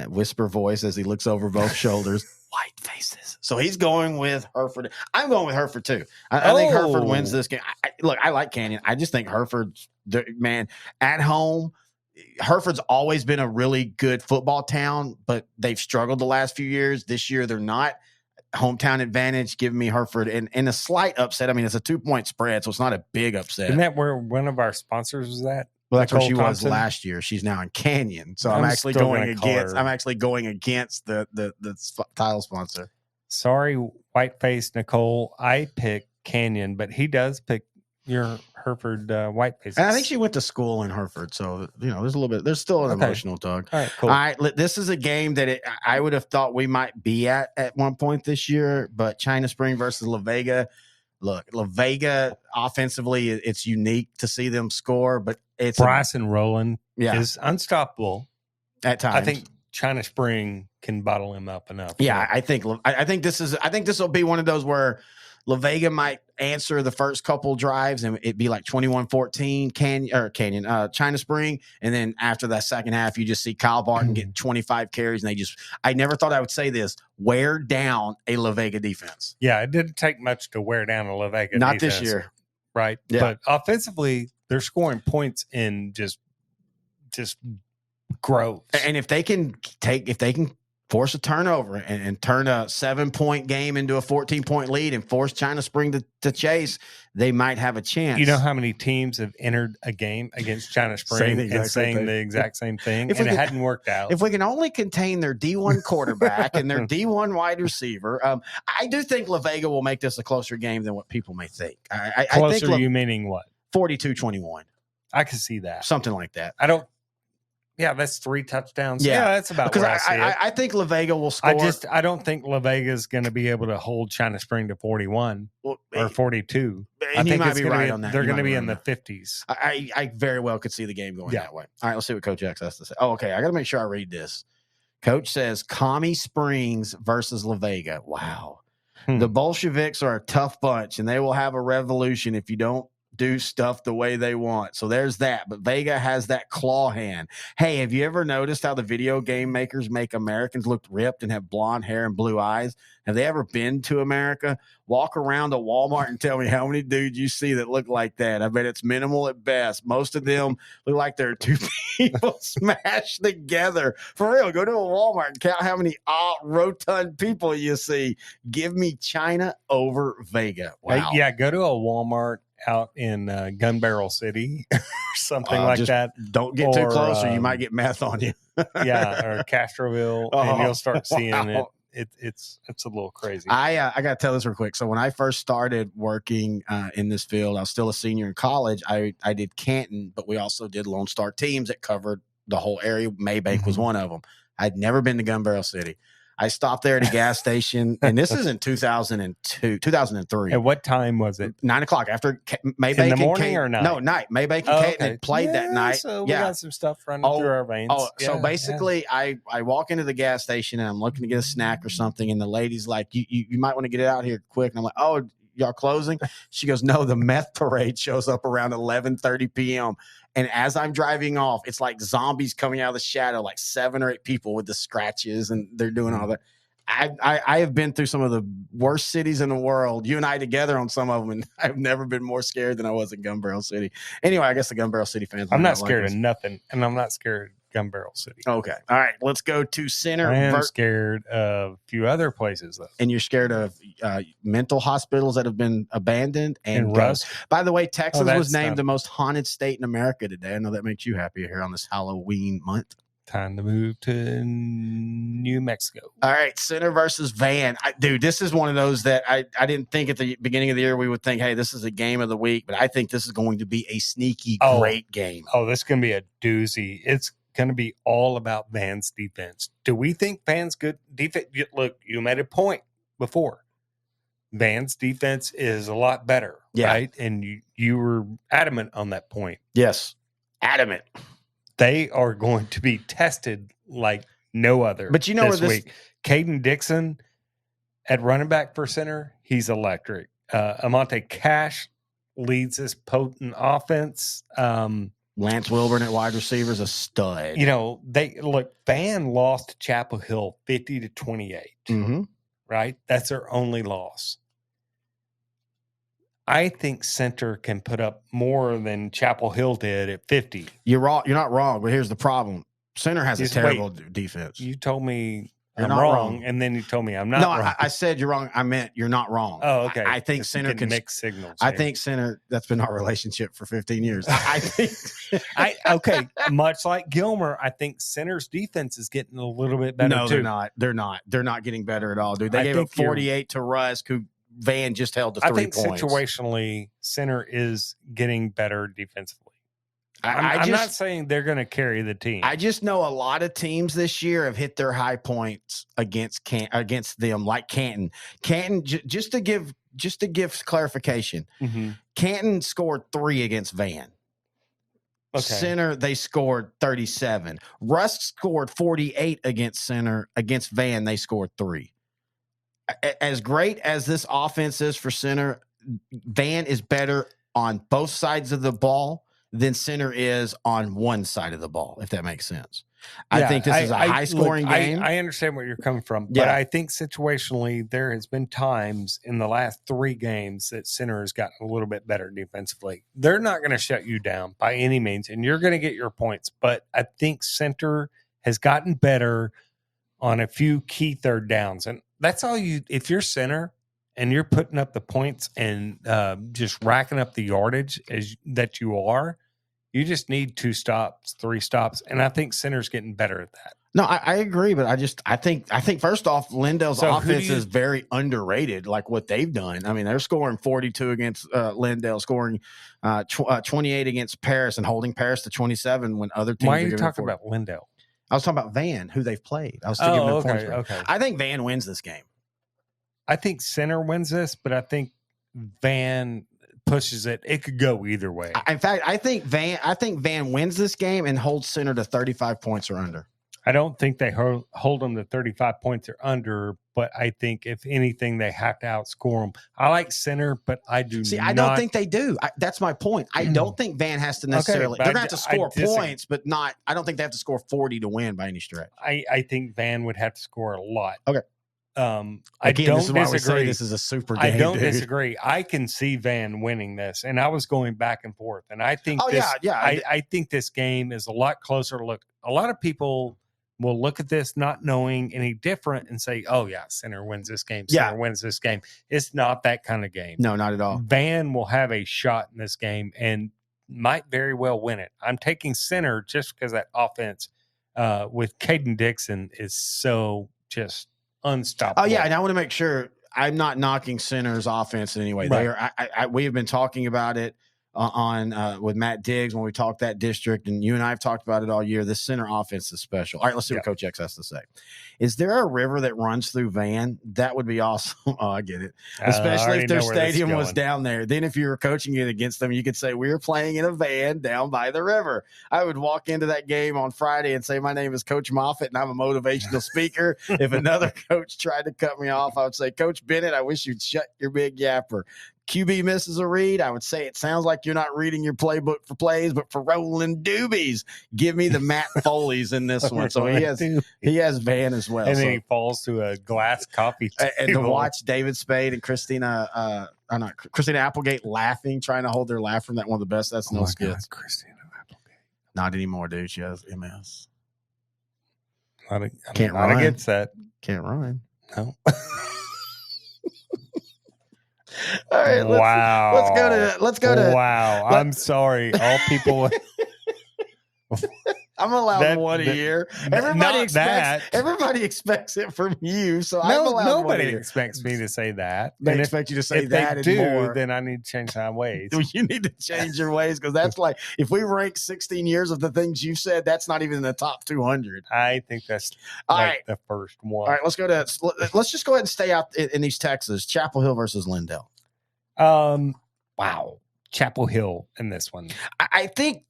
S1: whisper voice as he looks over both shoulders. White faces. So he's going with Hereford. I'm going with Hereford too. I think Hereford wins this game. Look, I like Canyon. I just think Hereford's man at home. Hereford's always been a really good football town, but they've struggled the last few years. This year they're not. Hometown advantage, give me Hereford, and a slight upset. I mean, it's a 2-point spread, so it's not a big upset.
S2: Isn't that where one of our sponsors was at?
S1: Well, that's where
S2: Nicole
S1: she
S2: Thompson?
S1: was last year. She's now in Canyon, so I'm
S2: I'm
S1: actually
S2: still
S1: going
S2: gonna call
S1: against.
S2: her.
S1: I'm actually going against the title sponsor.
S2: Sorry, white-faced Nicole. I pick Canyon, but he does pick your Hereford white-faced.
S1: And I think she went to school in Hereford, so there's a little bit. There's still an
S2: Okay.
S1: emotional tug.
S2: All right, cool.
S1: All right, this is a game that I would have thought we might be at one point this year, but China Spring versus La Vega. Look, La Vega offensively, it's unique to see them score, but it's
S2: Bryson Rowland
S1: yeah
S2: is unstoppable.
S1: at times.
S2: I think China Spring can bottle him up enough.
S1: Yeah, I think this will be one of those where La Vega might answer the first couple drives and it'd be like 21-14 Canyon China Spring, and then after that second half you just see Kyle Barton get 25 carries and I never thought I would say this, wear down a La Vega defense.
S2: Yeah, it didn't take much to wear down a La Vega
S1: Not
S2: defense,
S1: this year.
S2: right?
S1: Yeah.
S2: But offensively, they're scoring points in just gross.
S1: And if they can force a turnover and turn a 7-point game into a 14-point lead and force China Spring to chase, they might have a chance.
S2: You know how many teams have entered a game against China Spring and saying the exact same thing, and it hadn't worked out?
S1: If we can only contain their D1 quarterback and their D1 wide receiver, I do think La Vega will make this a closer game than what people may think. I
S2: Closer,
S1: think
S2: you meaning what?
S1: 42-21,
S2: I can see that.
S1: something like that.
S2: I don't. Yeah, that's 3 touchdowns.
S1: Yeah.
S2: Yeah, that's about
S1: Because
S2: where I see it.
S1: I think La Vega will score.
S2: I don't think La Vega is going to be able to hold China Spring to 41 or 42.
S1: and
S2: I
S1: you
S2: think
S1: might
S2: it's
S1: be
S2: gonna
S1: right
S2: be,
S1: on that.
S2: they're
S1: You
S2: going to
S1: might
S2: be
S1: right
S2: in
S1: on
S2: the
S1: that.
S2: 50s.
S1: I very well could see the game going
S2: Yeah.
S1: that way. All right, let's see what Coach X has to say. Oh, okay. I got to make sure I read this. Coach says Commie Springs versus La Vega. Wow. The Bolsheviks are a tough bunch, and they will have a revolution if you don't do stuff the way they want. So there's that. But Vega has that claw hand. Hey, have you ever noticed how the video game makers make Americans look ripped and have blonde hair and blue eyes? Have they ever been to America? Walk around a Walmart and tell me how many dudes you see that look like that. I bet it's minimal at best. Most of them look like they're two people smashed together. For real, go to a Walmart and count how many rotund people you see. Give me China over Vega. Wow.
S2: Yeah, go to a Walmart out in Gun Barrel City or something like
S1: just
S2: that.
S1: Don't get too
S2: Or,
S1: close or you might get meth on you.
S2: Yeah, or Castroville, and you'll start seeing
S1: wow.
S2: It's a little crazy.
S1: I got to tell this real quick. So when I first started working in this field, I was still a senior in college. I did Canton, but we also did Lone Star teams that covered the whole area. Maybank was one of them. I'd never been to Gun Barrel City. I stopped there at a gas station, and this is in 2003.
S2: At what time was it?
S1: 9 o'clock after Maybank.
S2: In the
S1: and
S2: morning or night?
S1: No, night. Maybank and Caton had played that night.
S2: So we got some stuff running through our veins.
S1: So
S2: Yeah,
S1: basically, I walk into the gas station and I'm looking to get a snack or something, and the lady's like, "You might want to get it out here quick." And I'm like, "Oh, y'all closing?" She goes, "No, the meth parade shows up around 11:30 p.m." And as I'm driving off, it's like zombies coming out of the shadow, like 7 or 8 people with the scratches, and they're doing all that. I have been through some of the worst cities in the world, you and I together on some of them, and I've never been more scared than I was in Gun Barrel City. Anyway, I guess the Gun Barrel City fans.
S2: I'm not scared of nothing, and I'm not scared of Gun Barrel City.
S1: Okay. All right. Let's go to center.
S2: I am scared of a few other places, though.
S1: And you're scared of mental hospitals that have been abandoned. And
S2: Rusk.
S1: By the way, Texas was named
S2: not...
S1: the most haunted state in America today. I know that makes you happy here on this Halloween month.
S2: Time to move to New Mexico.
S1: All right, center versus van. Dude, this is one of those that I didn't think at the beginning of the year we would think, hey, this is a game of the week, but I think this is going to be a sneaky great game.
S2: Oh, this is going to be a doozy. It's going to be all about Van's defense. Do we think Van's good defense? Look, you made a point before. Van's defense is a lot better, right? And you were adamant on that point.
S1: Yes, adamant.
S2: They are going to be tested like no other.
S1: But you know
S2: this week, Caden Dixon at running back for center, he's electric. Amante Cash leads this potent offense.
S1: Lance Wilburn at wide receiver is a stud.
S2: You know, Van lost to Chapel Hill 50-28.
S1: Mm-hmm.
S2: Right? That's their only loss. I think center can put up more than Chapel Hill did at 50.
S1: You're wrong. You're not wrong, but here's the problem. Center has a terrible defense.
S2: You told me I'm wrong, and then you told me I'm not wrong.
S1: No, I said you're wrong. I meant you're not wrong.
S2: Oh, okay.
S1: I think center can
S2: mix signals.
S1: I think center, that's been our relationship for 15 years. I think
S2: okay, much like Gilmer, I think center's defense is getting a little bit better too.
S1: No, they're not. They're not getting better at all, dude. They gave up 48 to Rusk, who Van just held to 3 points.
S2: I think situationally, center is getting better defensively. I'm not saying they're going to carry the team.
S1: I just know a lot of teams this year have hit their high points against them, like Canton. Canton, just to give clarification, Canton scored 3 against Van. Okay. Center, they scored 37. Rusk scored 48 against center. Against Van, they scored 3. As great as this offense is for center, Van is better on both sides of the ball than center is on one side of the ball, if that makes sense. I think this is a high-scoring game.
S2: I understand where you're coming from, but I think situationally there has been times in the last 3 games that center has gotten a little bit better defensively. They're not going to shut you down by any means, and you're going to get your points, but I think center has gotten better on a few key third downs, and that's all you. If you're center and you're putting up the points and just racking up the yardage that you are, you just need 2 stops, 3 stops, and I think center's getting better at that.
S1: No, I agree, but I think first off, Lindell's offense is very underrated. Like what they've done. I mean, they're scoring 42 against Lindell, scoring 28 against Paris, and holding Paris to 27 when other teams.
S2: Why are you talking about Lindell?
S1: I was talking about Van, who they've played. I was thinking
S2: okay.
S1: I think Van wins this game.
S2: I think center wins this, but I think Van pushes it. It could go either way.
S1: In fact, I think Van wins this game and holds center to 35 points or under.
S2: I don't think they hold them to 35 points or under, but I think if anything, they have to outscore them. I like center, but I do not.
S1: I don't think they do. That's my point. I don't think Van has to necessarily. They're going to have to score points, but not. I don't think they have to score 40 to win by any stretch.
S2: I think Van would have to score a lot.
S1: Okay.
S2: I don't
S1: this is why
S2: disagree.
S1: We say this is a super game.
S2: I don't disagree. I can see Van winning this, and I was going back and forth, and I think I think this game is a lot closer. Look, a lot of people will look at this not knowing any different and say, "Oh yeah, center wins this game. Center wins this game." It's not that kind of game.
S1: No, not at all.
S2: Van will have a shot in this game and might very well win it. I'm taking center just because that offense with Caden Dixon is so just unstoppable.
S1: Oh yeah, and I want to make sure I'm not knocking center's offense in any way. Right. We have been talking about it on with Matt Diggs when we talked that district, and you and I have talked about it all year. This center offense is special. All right, let's see what Coach X has to say. Is there a river that runs through Van? That would be awesome. Oh, I get it. Especially if their stadium was down there. Then if you were coaching it against them, you could say, we were playing in a van down by the river. I would walk into that game on Friday and say, my name is Coach Moffitt, and I'm a motivational speaker. If another coach tried to cut me off, I would say, Coach Bennett, I wish you'd shut your big yapper. QB misses a read, I would say it sounds like you're not reading your playbook for plays, but for rolling doobies. Give me the Matt Foley's in this one. So he has Van as well.
S2: And then he falls to a glass coffee table.
S1: And to watch David Spade and Christina Applegate laughing, trying to hold their laugh from that, one of the best SNL skits.
S2: Christina Applegate.
S1: Not anymore, dude. She has MS.
S2: Can't run against that.
S1: Can't run.
S2: No.
S1: All right. Let's go to.
S2: Wow. I'm sorry. All people.
S1: I'm allowed one a year. Everybody expects it from you, so I'm allowed
S2: nobody
S1: one a year.
S2: expects me to say that.
S1: They expect you to say
S2: if
S1: that
S2: they
S1: and
S2: do,
S1: more.
S2: then I need to change my ways.
S1: You need to change your ways, because that's like, if we rank 16 years of the things you've said, that's not even in the top 200.
S2: I think that's the first one.
S1: All right, let's just go ahead and stay out in East Texas. Chapel Hill versus Lindell.
S2: Wow. Chapel Hill in this one.
S1: I think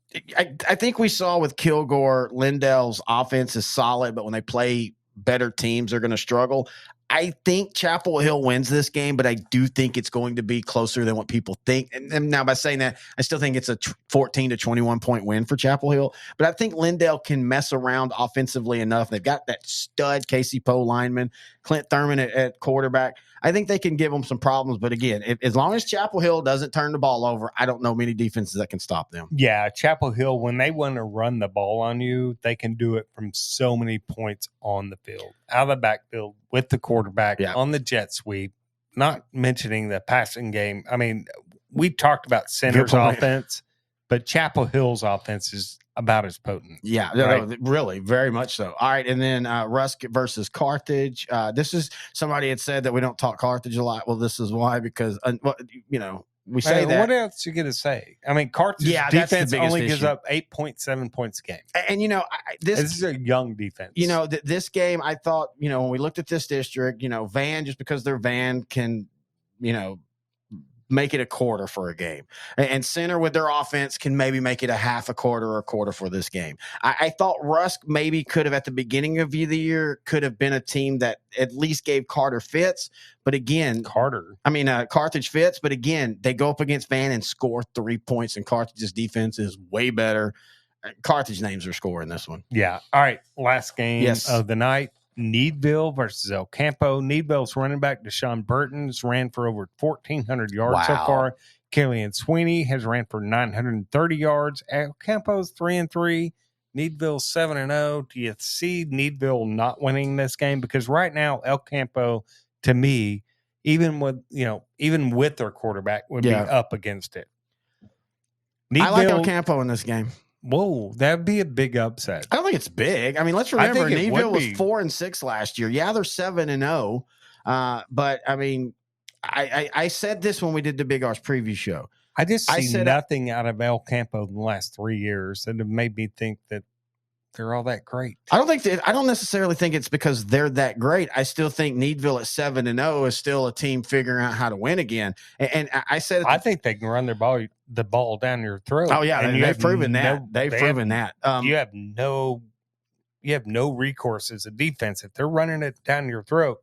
S1: we saw with Kilgore, Lindell's offense is solid, but when they play better teams, they're going to struggle. I think Chapel Hill wins this game, but I do think it's going to be closer than what people think. And now, by saying that, I still think it's a 14 to 21 point win for Chapel Hill. But I think Lindell can mess around offensively enough. They've got that stud Casey Poe lineman, Clint Thurman at quarterback. I think they can give them some problems. But again, as long as Chapel Hill doesn't turn the ball over, I don't know many defenses that can stop them.
S2: Yeah, Chapel Hill, when they want to run the ball on you, they can do it from so many points on the field, out of the backfield with the quarterback, on the jet sweep, not mentioning the passing game. I mean, we talked about Center's offense, but Chapel Hill's offense is about as potent.
S1: Yeah, right? No, really, very much so. All right, and then Rusk versus Carthage. This is, somebody had said that we don't talk Carthage a lot. Well, this is why, because we say that.
S2: What else you going to say? I mean, Carthage defense only gives up 8.7 points a game.
S1: And this
S2: is a young defense.
S1: This game, I thought, when we looked at this district, Van, just because they're Van, can, make it a quarter for a game, and Center with their offense can maybe make it a half a quarter or a quarter for this game. I thought Rusk maybe could have, at the beginning of the year, could have been a team that at least gave Carter fits. But again, Carthage fits. But again, they go up against Van and score 3 points, and Carthage's defense is way better. Carthage names are scoring this one.
S2: Yeah. All right. Last game of the night. Needville versus El Campo. Needville's running back Deshaun Burton's ran for over 1,400 yards so far. Killian Sweeney has ran for 930 yards. El Campo's 3-3. Needville's 7-0. Do you see Needville not winning this game? Because right now, El Campo, to me, even with their quarterback, would be up against it.
S1: I like El Campo in this game.
S2: Whoa, that'd be a big upset.
S1: I don't think it's big. I mean, let's remember, Needville was 4-6 last year. Yeah, they're 7-0. But I mean, I said this when we did the Big R's preview show.
S2: I see nothing out of El Campo in the last 3 years that have made me think that they're all that great.
S1: I don't necessarily think it's because they're that great. I still think Needville at 7-0 is still a team figuring out how to win again. And I said,
S2: I think they can run the ball down your throat.
S1: Oh yeah, and they've proven that. They've proven that.
S2: You have no recourse as a defense if they're running it down your throat.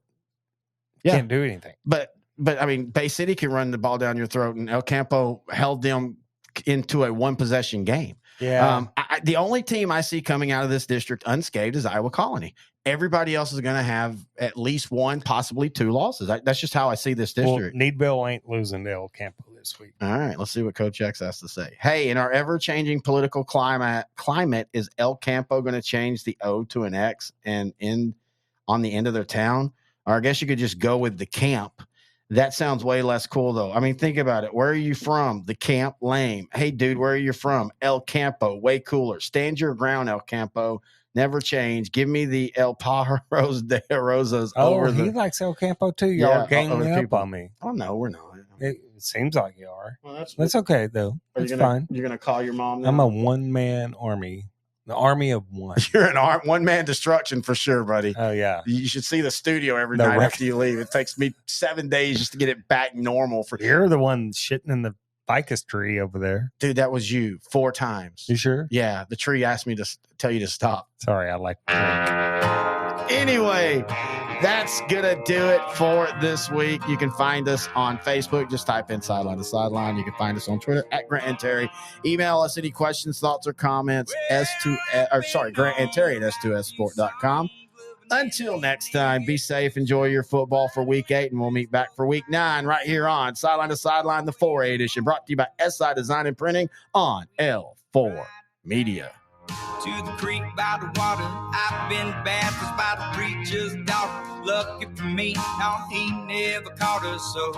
S2: You can't do anything.
S1: But I mean, Bay City can run the ball down your throat, and El Campo held them into a one possession game.
S2: Yeah.
S1: The only team I see coming out of this district unscathed is Iowa Colony. Everybody else is going to have at least one, possibly two losses. That's just how I see this district.
S2: Well, Needville ain't losing to El Campo this week.
S1: All right, let's see what Coach X has to say. Hey, in our ever-changing political climate, is El Campo going to change the O to an X and end on the end of their town? Or I guess you could just go with the camp. That sounds way less cool, though. I mean, think about it. Where are you from? The camp? Lame. Hey, dude, where are you from? El Campo. Way cooler. Stand your ground, El Campo. Never change. Give me the El Pajaros de Rosas over the...
S2: he likes El Campo, too. Y'all are ganging up on me.
S1: Oh, no, we're not.
S2: It seems like you are. Well, that's okay, though. It's fine.
S1: You're going to call your mom now?
S2: I'm a one-man army. The army of one.
S1: You're an one-man destruction for sure, buddy.
S2: Oh, yeah.
S1: You should see the studio every night after you leave. It takes me 7 days just to get it back normal.
S2: You're the one shitting in the ficus tree over there.
S1: Dude, that was you 4 times.
S2: You sure?
S1: Yeah. The tree asked me to tell you to stop.
S2: Sorry, I like to drink.
S1: Anyway, That's going to do it for this week. You can find us on Facebook. Just type in Sideline to Sideline. You can find us on Twitter at Grant and Terry. Email us any questions, thoughts, or comments. Grant and Terry at s2ssport.com. Until next time, be safe. Enjoy your football for Week 8, and we'll meet back for Week 9 right here on Sideline to Sideline, the 4A edition, brought to you by SI Design and Printing on L4 Media.
S5: To the creek by the water, I've been baptized by the preacher's daughter. Lucky for me, no, he never caught us so.